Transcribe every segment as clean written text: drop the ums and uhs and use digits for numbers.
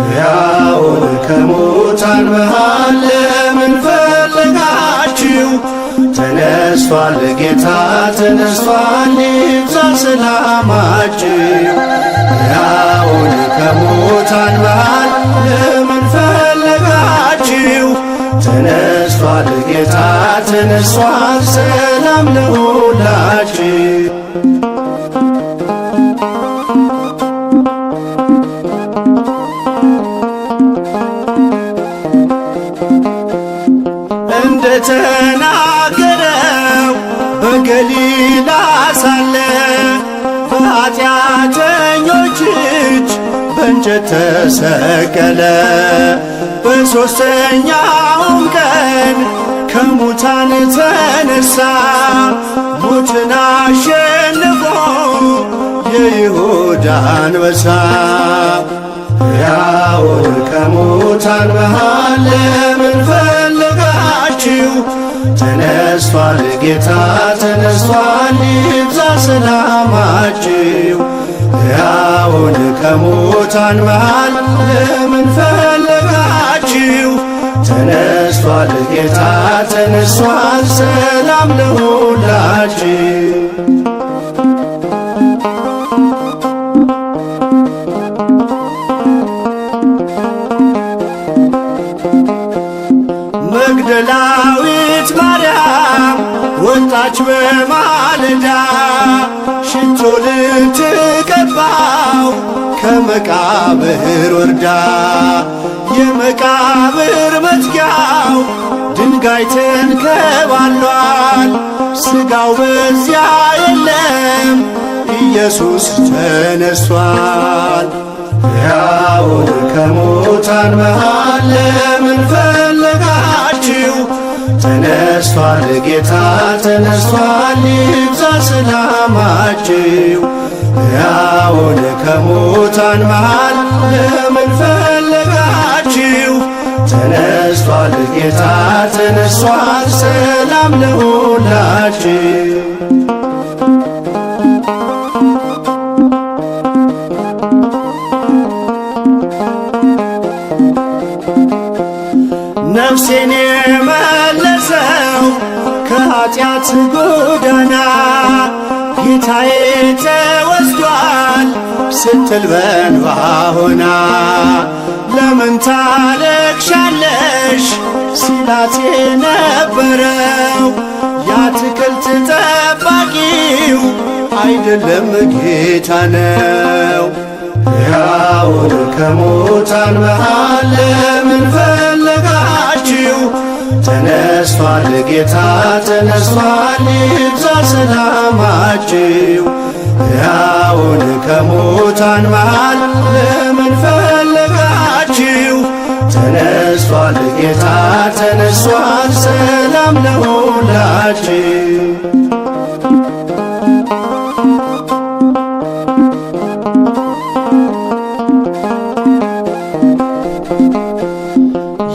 ሕያውን ከሙታን መሃል ለምን ፈለጋችሁ? ተነስቷል ጌታ ተነስቷል ይብዛ ሰላማችሁ። ሕያውን ከሙታን መሃል ለምን ፈለጋችሁ? ተነስቷል ጌታ ተነስቷል ሰላም ለሁላችሁ። እንደተናገረው በገሊላ ሳለ በኃጢአተኞች እጅ በእንጨት ተሰቀለ። በሦስተኛውም ቀን ከሙታን ተነሣ፣ ሞትን አሸንፎ የይሁዳ አንበሳ። ሕያውን ከሙታን መሃል ለምን ፈለጋችሁ? ተነስቷል ጌታ ተነስቷል ይብዛ ሰላማችሁ። ሕያውን ከሙታን መሃል ለምን ፈለጋችሁ? ተነስቷል ጌታ ተነስቷል ሰላም ለሁላችሁ። መግደላዊት ማርያም ወጣች በማለዳ ሽቶ ልትቀባው ከመቃብር ወርዳ። የመቃብር መዝጊያው ድንጋይ ተንከባሏል፣ ሥጋው በዚያ የለም ኢየሱስ ተነሷል። ሕያውን ከሙታን መሃል ለምን ፈለጋችሁ? ተነስቷል ጌታ ተነስቷል ይብዛ ሰላማችሁ። ሕያውን ከሙታን መሃል ለምን ፈለጋችሁ? ተነስቷል ጌታ ተነስቷል ሰላም ለሁላችሁ። ነፍሴን የመለሰው ከኃጢአት ጎዳና ጌታዬ ተወስዷል ስትል በእንባ ሆና። ለምን ታለቅሻለሽ ሲላት የነበረው የአትክልት ጠባቂው አይደለም ጌታ ነው። ሕያውን ከሙታን መሃል ለምን ፈለጋችሁ? ተነስቷል ጌታ ተነስቷል ይብዛ ሰላማችሁ። ሕያውን ከሙታን መሃል ለምን ፈለጋችሁ? ተነስቷል ጌታ ተነስቷል ሰላም ለሁላችሁ።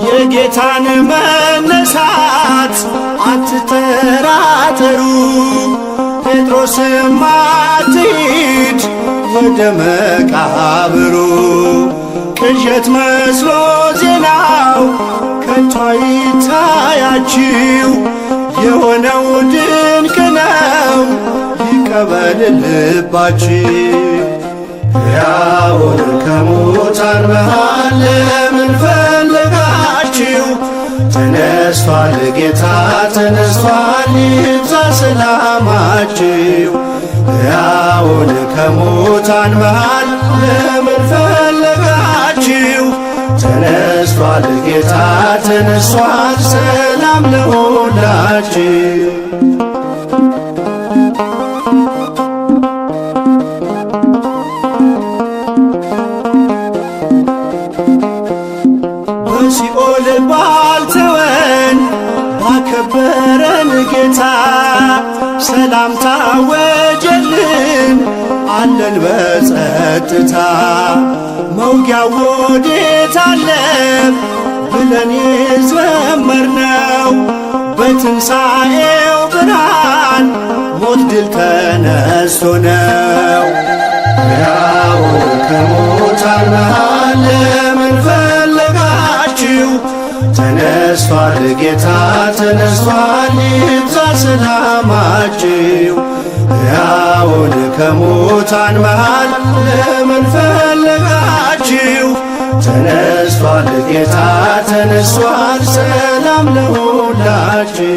የጌታን መነሳት አትጠራጠሩ፣ ጴጥሮስም አትሂድ ወደ መቃብሩ። ቅዠት መስሎ ዜናው ከቶ አይታያችሁ፣ የሆነው ድንቅ ነው ይቀበል ልባችሁ። ሕያውን ከሙታን መሃል ለምን ፈለጋችሁ? ተነስቷል ጌታ ተነስቷል ይብዛ ሰላማችሁ። ሕያውን ከሙታን መሃል ለምን ፈለጋችሁ? ተነስቷል ጌታ ተነስቷል ሰላም ለሁላችሁ። በሲኦል ባልተወን ባከበረን ጌታ ሰላምታ ወጀልን አለን በጸጥታ። መውጊያው ወዴት አለ ብለን የዘመርነው በትንሣኤው ብርሃን ሞት ድል ተነስቶ ነው። ሕያውን ከሙታን መሃል ለምን ፈለጋችሁ? ተነስቷል ጌታ ተነስቷል፣ ይብዛ ሰላማችሁ። ሕያውን ከሙታን መሃል ለምን ፈለጋችሁ? ተነስቷል ጌታ ተነስቷል፣ ሰላም ለሁላችሁ።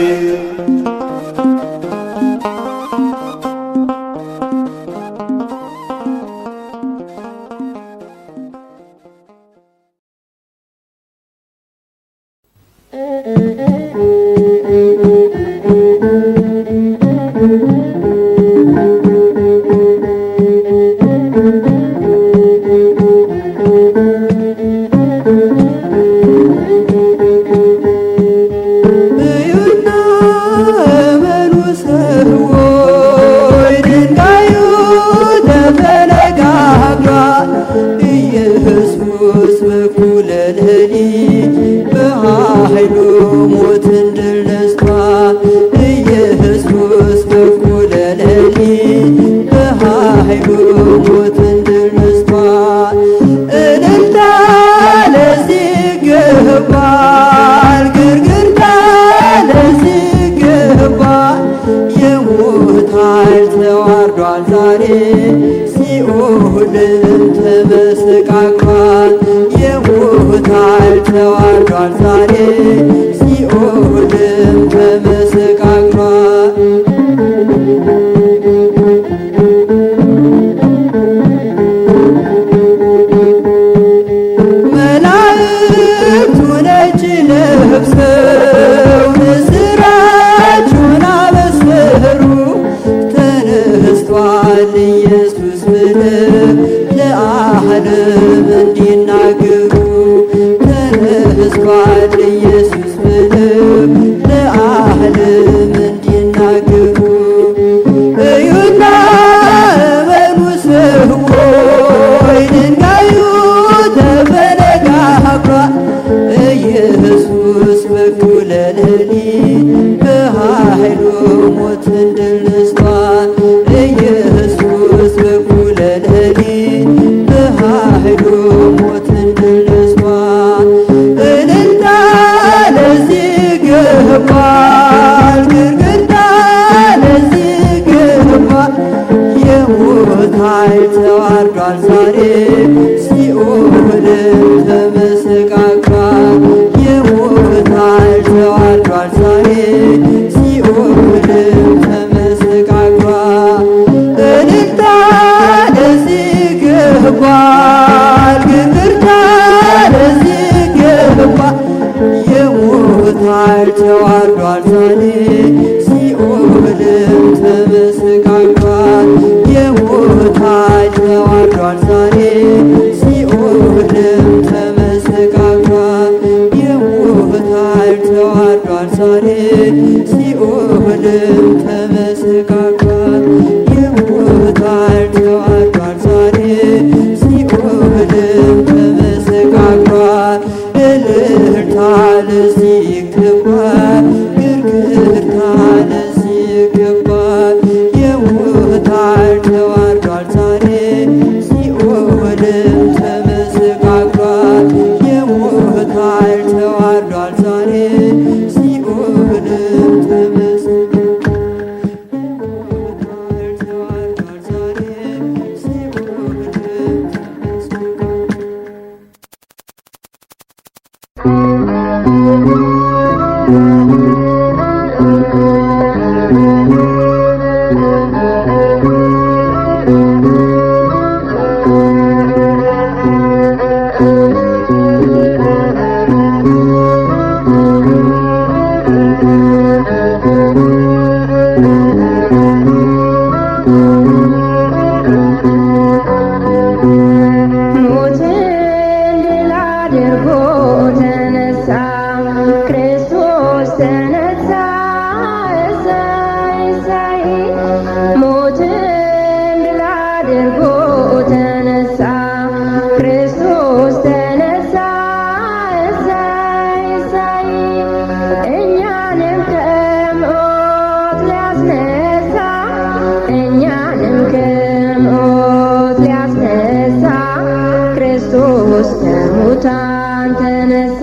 ክርስቶስ ከሙታን ተነሳ።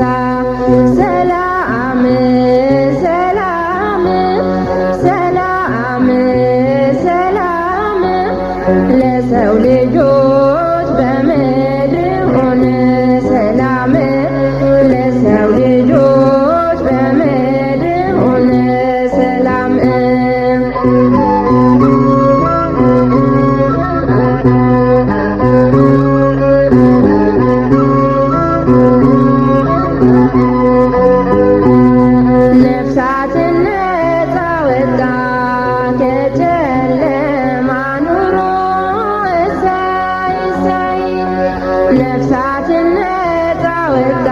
ሰላም ሰላም ሰላም ሰላም ለሰው ልጆች በምድር ሆነ። ሰላም ለሰው ልጆች በምድር ሆነ። ሰላም ነፍሳትን ነፃ ወጣ ከጨለማ ኑሮ። እሰይ እሰይ ነፍሳትን ነፃ ወጣ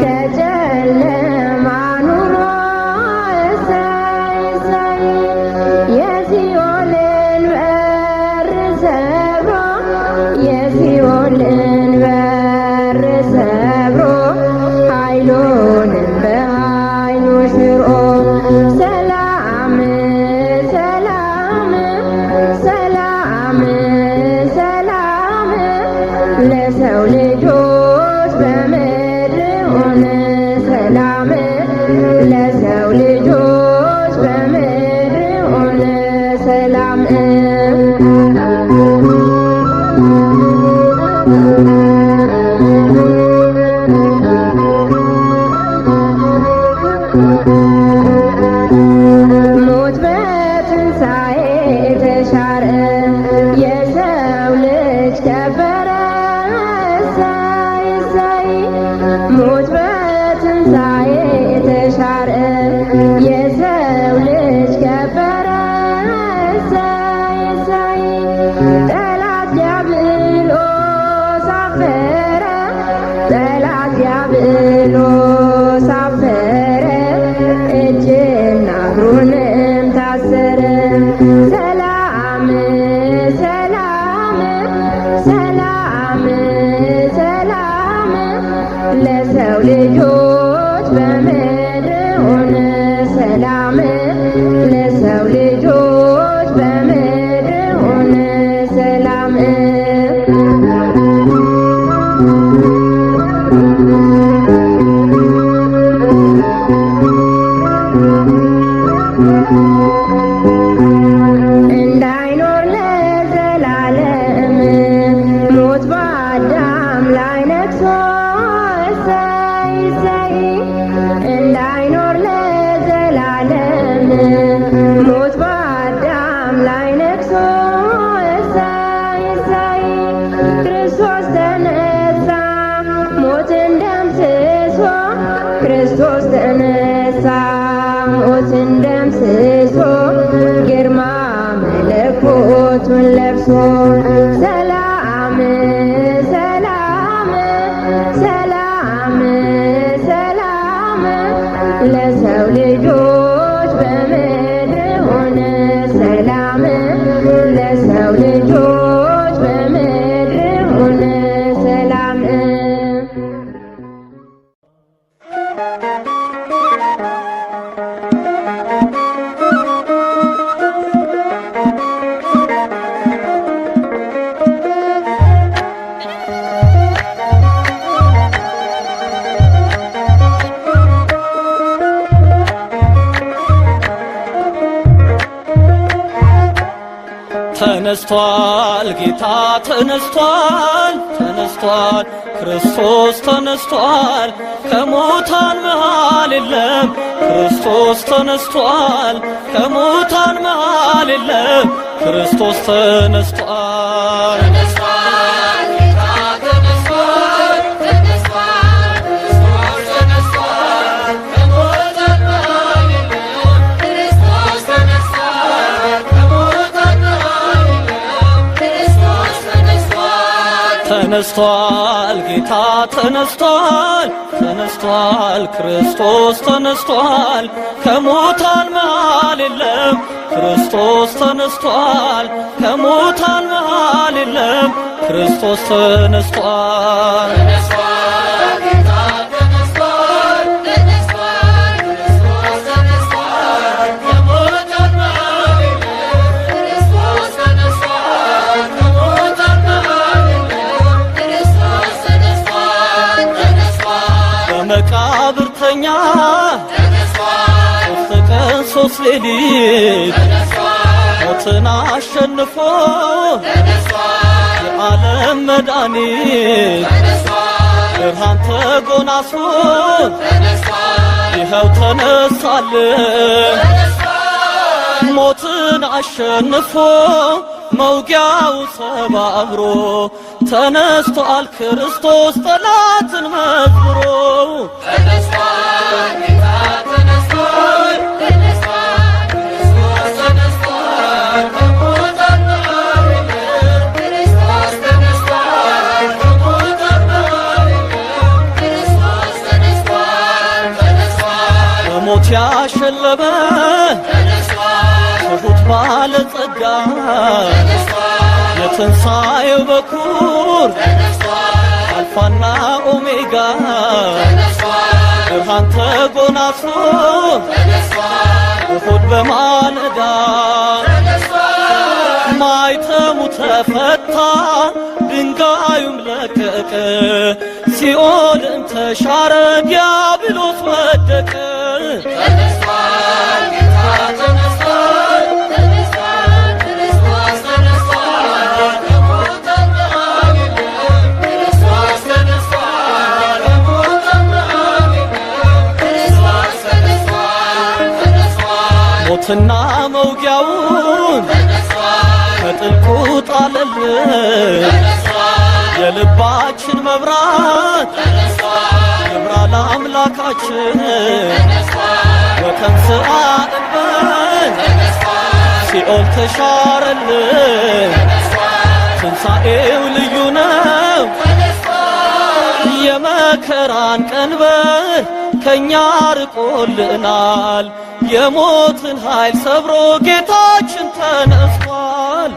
ከጨለማ ኑሮ። እሰይ እሰይ የሲኦልን በር ሰብሮ የሲኦልን በር ሰብሮ ኃይሉንም በኃይሉ ሽሮ። ሰላም ሰላም ሰላም ሰላም ለሰው ልጆች በምድር ሆነ። ሰላም ለሰው ልጆች በምድር ሆነ። ሰላም ሞት በትንሣኤ ተሻረ የሰው ልጅ ከበረ። እሰይ እሰይ ሞት በትንሣኤ ተሻረ የሰው ልጅ ከበረ። እሰይ እሰይ ጠላት ዲያብሎስ አፈረ። ጠላት ዲያብሎስ አፈረ። እጅና እግሩንም ታሰረ። ሰላም ሰላም ሰላም ሰላም ለሰው ልጆች በምድር ሆነ። ሰላም ለሰው ልጆች በምድር ሆነ። ሰላም እንዳይኖር ለዘላለም ሞት በአዳም ላይ ነግሶ። እሰይ እሰይ እንዳይኖር ለዘላለም ሞት በአዳም ላይ ነግሶ። እሰይ እሰይ ክርስቶስ ተነሳ ሞትን ደምስሶ። ክርስቶስ ተነሳ ሞትን ደምስሶ ግርማ መለኮቱን ለብሶ። ሰላም ሰላም ሰላም ሰላም ለሰው ልጆች በምድር ሆነ። ሰላም ለሰው ልጆች በምድር ሆነ። ሰላም ተነስቷል ጌታ ተነስቷል ተነስቷል ክርስቶስ ተነስቷል ከሙታን መሃል የለም ክርስቶስ ተነስቷል ከሙታን መሃል የለም ክርስቶስ ተነስቷል ተነስቷል ጌታ ተነስቷል ተነስቷል ክርስቶስ ተነስቷል ከሙታን መሃል የለም ክርስቶስ ተነስቷል ከሙታን መሃል የለም ክርስቶስ ተነስቷል በጲላጦስ ሌሊት ሞትን አሸንፎ የዓለም መድኃኒት ብርሃን ተጎናጽፎ ይኸው ተነሳልን። ሞትን አሸንፎ መውጊያው ሰባብሮ ተነስቷል ክርስቶስ ጠላትን መዝብሮ። በሞት ያሸለመ ትሑት ባለጸጋ የትንሣኤው በኩር አልፋና ኦሜጋ ብርሃን ተጎናጽፎ እሁድ በማለዳ ማይተሙ ተፈታ ድንጋዩም ለቀቀ ሲኦልም ተሻረ ዲያብሎስ ወደቀ። ሞትና መውጊያውን ከጥልቁ ጣለልን። የልባችን መብራት ይብራ ለአምላካችን። ወተንሥአ እንበል ሲኦል ተሻረልን። ትንሣኤው ልዩ ነው የመከራን ቀንበር ከኛ ርቆልናል። የሞትን ኃይል ሰብሮ ጌታችን ተነስቷል።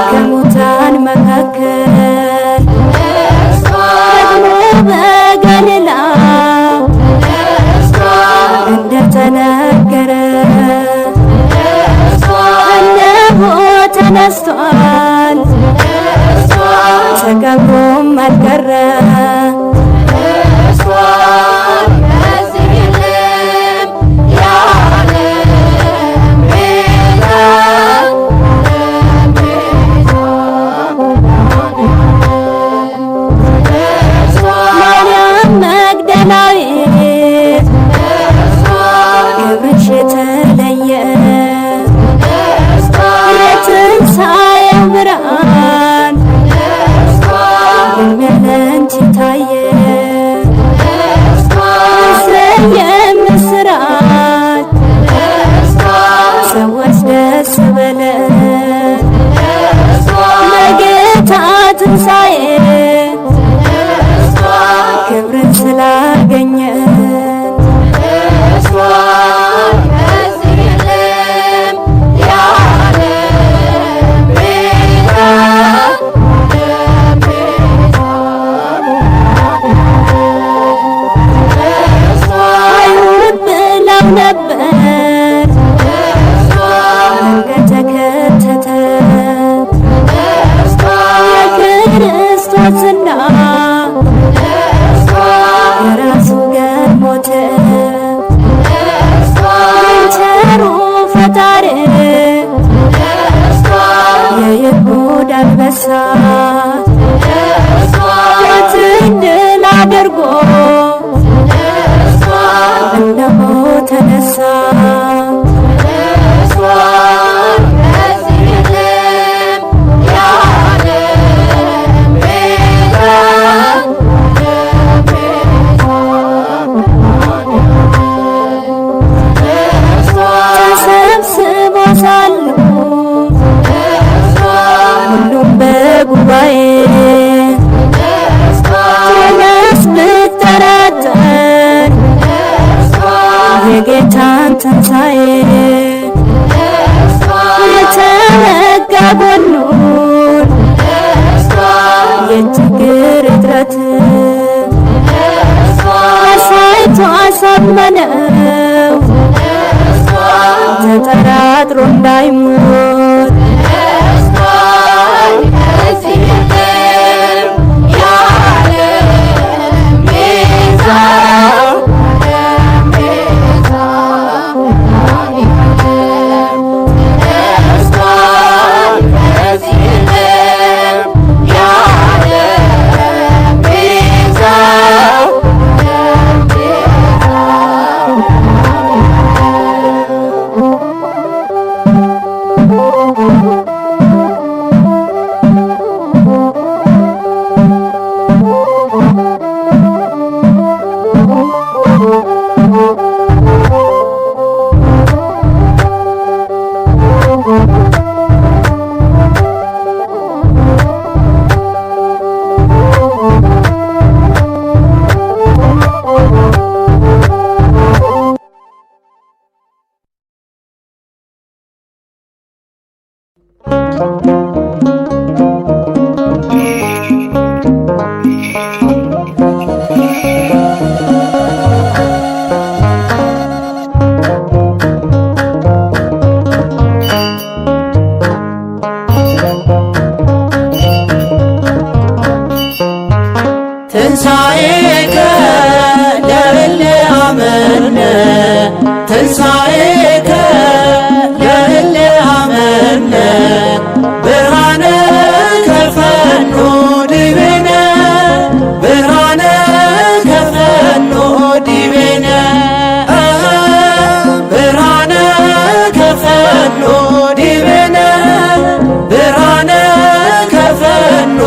ከሙታን መካከል በገሊላ እንደተነገረ እነሆ ተነስቷል፣ ተቀብሮም አልቀረ። ከዚህ የለም ያለ ትንሣኤ ክብርን ስላገኘን አይሁድ ብለው ነበር መንገድ ተከተተ የክርስቶስና የራሱ ገሞተ ቸሩ ፈጣሪ የይሁዳ አንበሳ ሞትን ድል አድርጎ እነሆ ተነሳ። ተሰብስቦ ሳሉ ሁሉም በጉባኤ ተነስ ብትጠራጠር የጌታን ትንሣኤ የተወጋ ጎኑን የችግር እጥረት አሳይቶ አሳመነው ተጠራጥሮ እንዳይሞት ትንሣኤከ ለእለ አመነ ትንሣኤከ ለእለ አመነ ብርሃነ ከፈኖ ዲቤነ ብርሃነ ከፈኖ ዲቤነ ብርሃነ ከፈኖ ዲቤነ ብርሃነ ከፈኖ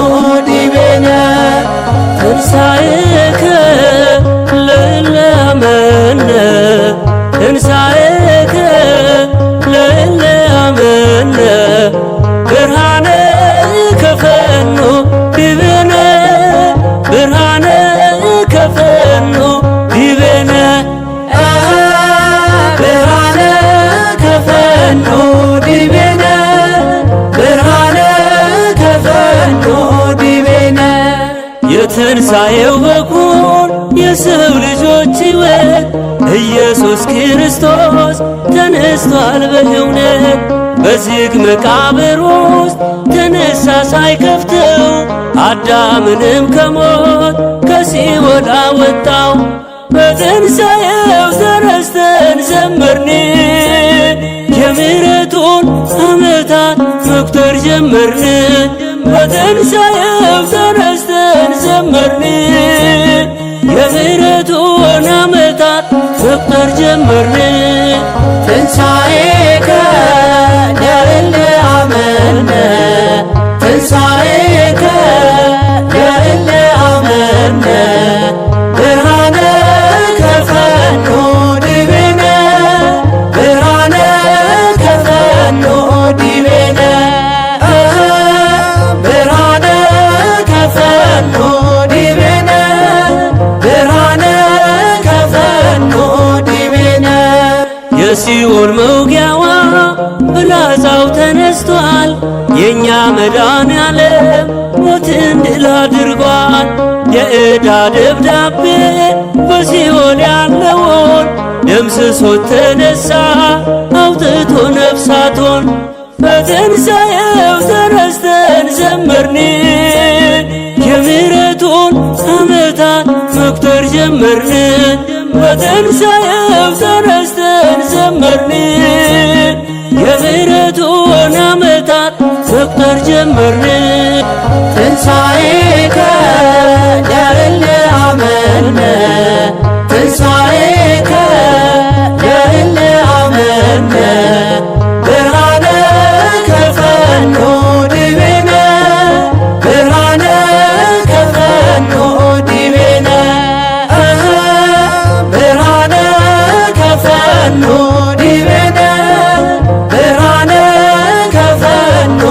ዲቤነ ትንሣኤከ ለእለ አመነ ትንሣኤከ ለእለ አመነ ብርሃነ ከፈኖ ዲቤነ ብርሃነ ከፈኖ ዲቤነ ብርሃነ ከፈኖ ዲቤነ ብርሃነ ከፈኖ ዲቤነ የትንሣኤው በኩር የሰው ልጆች ሕይወት ኢየሱስ ክርስቶስ ተነስቷል በእውነት በዝግ መቃብር ውስጥ ተነሳ ሳይከፍተው አዳምንም ከሞት ከሲኦል አወጣው። በትንሣኤው ተነስተን ዘመርን የምሕረቱን ዓመታት መቁጠር ጀመርን። በትንሣኤው ተነስተን ዘመርን የምሕረቱን ዓመታት መቁጠር ጀመርን። ትንሣኤከ ለእለ አመነ ትንሣኤከ ለእለ አመነ ብርሃነ ከፈኖ ዲቤነ ብርሃነ ከፈኖ ዲቤነ ብርሃነ የሲኦል መውጊያዋ ፍላጻው ተነስቷል። የእኛ መድኃኔዓለም ሞትን ድል አድርጓል። የዕዳ ደብዳቤ በሲኦል ያለውን ደምስሶት ተነሳ አውጥቶ ነፍሳቶን። በትንሣኤው ተነስተን ዘመርን የምሕረቱን ዓመታት መቁጠር ጀመርን። በትንሣኤው ተነስተን ዘመርን የምሕረቱን ዓመታት መቁጠር ጀመርን። ትንሣኤከ ለእለ አመነ ትንሣኤከ ለእለ አመነ ብርሃነ ከፈኖ ዲቤነ ብርሃነ ከፈኖ ዲቤነ ብርሃነ ከፈኖ ዲቤነ ብርሃነ ከፈኖ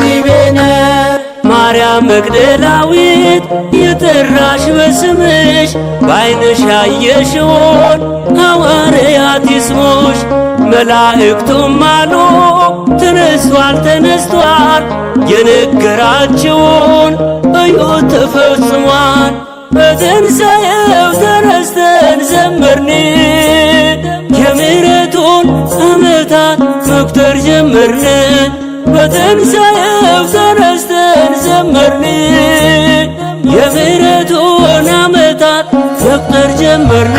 ዲቤነ ማርያም መግደላዊት የጠራሽ በስምሽ በዓይንሽ ያየሽውን ሐዋርያት ይስሙሽ። መላእክቱም አሉ ተነስቷል ተነስቷል የነገራችውን እዩት ተፈጽሟል። በትንሣኤው ተነስተን ዘመርን የምሕረቱን ዓመታት መቁጠር ጀመርን። በትንሣኤው ተነስተን ዘመርን የምሕረቱን ዓመታት መቁጠር ጀመርን።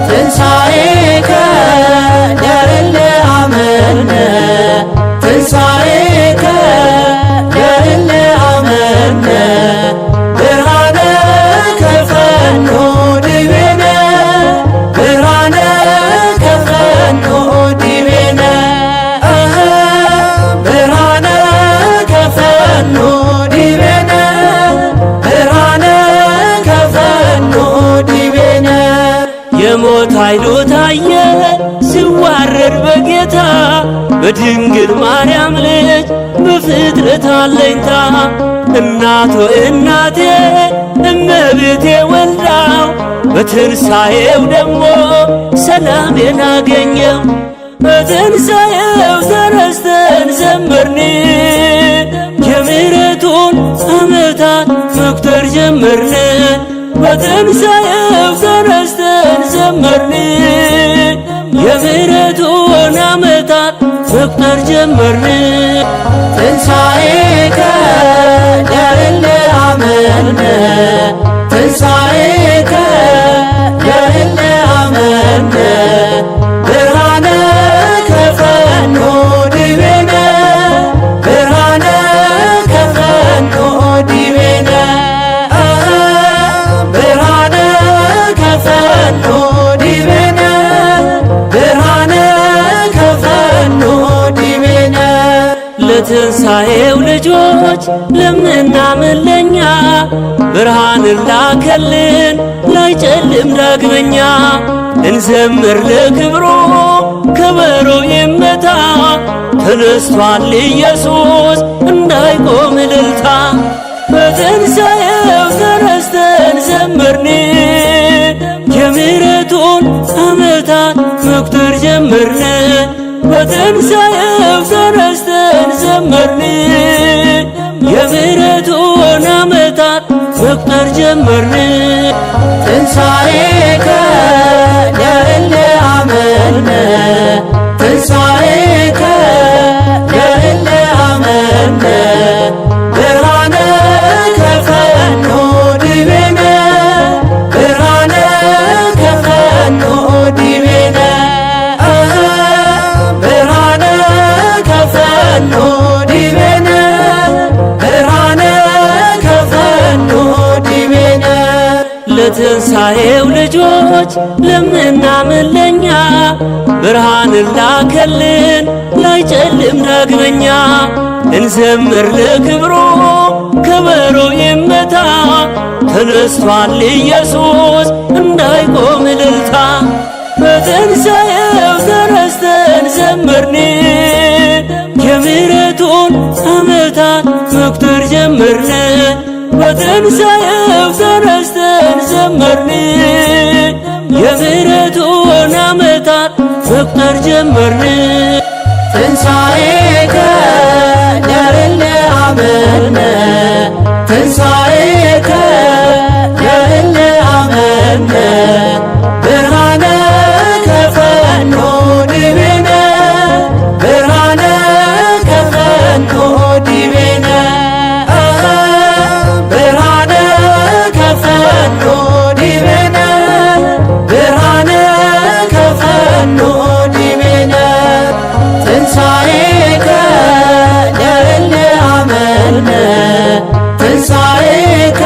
ትንሣኤከ ለእለ አመነ ትንሣኤከ ለእለ አመነ ብርሃነ ከፈኖ ዲቤነ ብርሃነ ከፈኖ ዲቤነ ብርሃነ ከፈኖ ዲቤነ ብርሃነ ከፈኖ ዲቤነ የሞት ኃይሉ ታየ ሲዋረድ በጌታ በድንግል ማርያም ልጅ በፍጥረት አለኝታ። እናቶ እናቴ እመቤቴ ወልዳው በትንሣኤው ደግሞ ሰላሜን አገኘው። በትንሣኤው ተነስተን ዘመርን የምሕረቱን ዓመታት መቁጠር ጀመርን። በትንሣኤው ተነስተን ዘመርን የምሕረቱን ዓመታት መቁጠር ጀመርን። ትንሣኤከ ለእለ አመነ ትንሣኤከ ለእለ አመነ ብርሃነ ከፈኖ ዲቤነ ብርሃነ ከፈኖ ዲቤነ ብርሃነ ከፈኖ ዲቤነ ብርሃነ ከፈኖ ዲቤነ ለትንሣኤው ልጆች ለምናምን ለኛ ብርሃንን ላከልን ላይጨልም ዳግመኛ። እንዘምር ለክብሩ ከበሮ ይመታ ተነስቷል ኢየሱስ እንዳይቆም እልልታ። በትንሣኤው ተነስተን ዘመርን የምሕረቱን ዓመታት መቁጠር ጀመርን። በትንሣኤው ተነስተን ዘመርን የምሕረቱን ዓመታት መቁጠር ጀመርን። ትንሣኤከ ለእለ አመነ ትንሣኤከ ለእለ አመነ ብርሃነ ከፈኖ ዲቤነ ብርሃነ ከፈኖ ዲቤነ ብርሃነ ከፈኖ ዲቤነ ብርሃነ ከፈኖ ዲቤነ ለትንሣኤው ልጆች ለምናምን ለኛ ብርሃንን ላከልን ላይጨልም ዳግመኛ። እንዘምር ለክብሩ ከበሮ ይመታ ተነስቷል ኢየሱስ እንዳይቆም እልልታ። በትንሣኤው ተነስተን ዘመርን የምሕረቱን ዓመታት መቁጠር ጀመርን። በትንሣኤው ተነስተን ዘመርን የምሕረቱን ዓመታት መቁጠር ጀመርን። ትንሣኤከ ለእለ አመነ ትንሣኤከ ለእለ አመነ ብርሃነ ከፈኖ ዲቤነ ብርሃነ ከፈኖ ዲቤነ ብርሃነ ከፈኖ ዲቤነ ብርሃነ ከፈኖ ዲቤነ ትንሣኤከ ለእለ አመነ ትንሣኤከ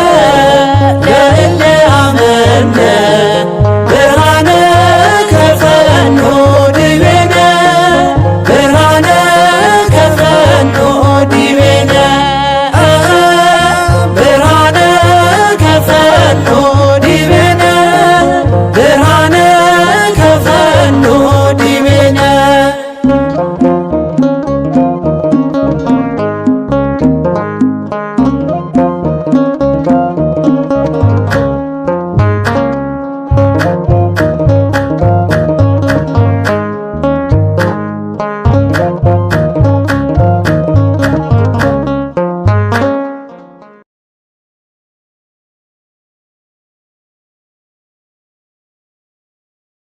ለእለ አመነ ብርሃነ ከፈኖ ዲቤነ ብርሃነ ከፈኖ ዲቤነ ብርሃነ ከፈኖ ዲቤነ ብርሃነ ከፈኖ ዲቤነ